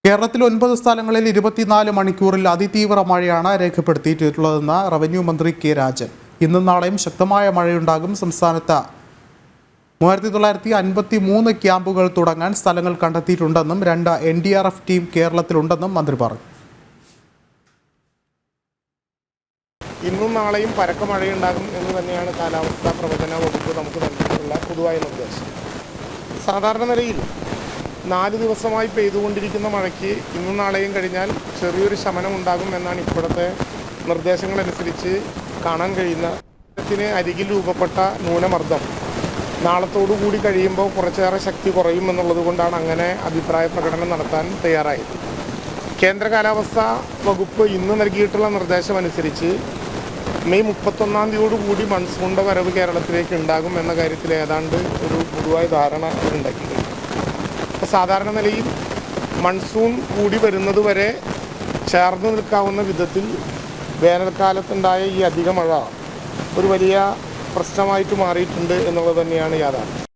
കേരളത്തിൽ 9 സ്ഥലങ്ങളിൽ 24 മണിക്കൂറിൽ അതിതീവ്ര മഴയാണ് രേഖപ്പെടുത്തിയിട്ടുള്ളതെന്ന് റവന്യൂ മന്ത്രി കെ രാജൻ. ഇന്നും നാളെയും ശക്തമായ മഴയുണ്ടാകും. സംസ്ഥാനത്ത് 3953 ക്യാമ്പുകൾ തുടങ്ങാൻ സ്ഥലങ്ങൾ കണ്ടെത്തിയിട്ടുണ്ടെന്നും 2 NDRF ടീം കേരളത്തിലുണ്ടെന്നും മന്ത്രി പറഞ്ഞു. ഇന്നും നാളെയും പരക്കെ മഴയുണ്ടാകും എന്ന് തന്നെയാണ് കാലാവസ്ഥാ പ്രവചന വകുപ്പ് നമുക്ക് നൽകിയിട്ടുള്ള പൊതുവായ നിർദ്ദേശം. സാധാരണ നിലയിൽ 4 ദിവസമായി പെയ്തുകൊണ്ടിരിക്കുന്ന മഴയ്ക്ക് ഇന്നും നാളെയും കഴിഞ്ഞാൽ ചെറിയൊരു ശമനം ഉണ്ടാകും എന്നാണ് ഇപ്പോഴത്തെ നിർദ്ദേശങ്ങളനുസരിച്ച് കാണാൻ കഴിയുന്ന. അരികിൽ രൂപപ്പെട്ട ന്യൂനമർദ്ദം നാളത്തോടുകൂടി കഴിയുമ്പോൾ കുറച്ചേറെ ശക്തി കുറയും എന്നുള്ളത് കൊണ്ടാണ് അങ്ങനെ അഭിപ്രായ പ്രകടനം നടത്താൻ തയ്യാറായത്. കേന്ദ്ര കാലാവസ്ഥാ വകുപ്പ് ഇന്ന് നൽകിയിട്ടുള്ള നിർദ്ദേശമനുസരിച്ച് മെയ് 31-ാം തീയതിയോടുകൂടി മൺസൂണിൻ്റെ വരവ് കേരളത്തിലേക്ക് ഉണ്ടാകും എന്ന കാര്യത്തിൽ ഏതാണ്ട് ഒരു പൊതുവായ ധാരണ ഉണ്ടാക്കി. അപ്പോൾ സാധാരണ നിലയിൽ മൺസൂൺ കൂടി വരുന്നത് വരെ ചേർന്ന് നിൽക്കാവുന്ന വിധത്തിൽ വേനൽക്കാലത്തുണ്ടായ ഈ അധിക മഴ ഒരു വലിയ പ്രശ്നമായിട്ട് മാറിയിട്ടുണ്ട് എന്നുള്ളത് തന്നെയാണ് യാഥാർത്ഥ്യം.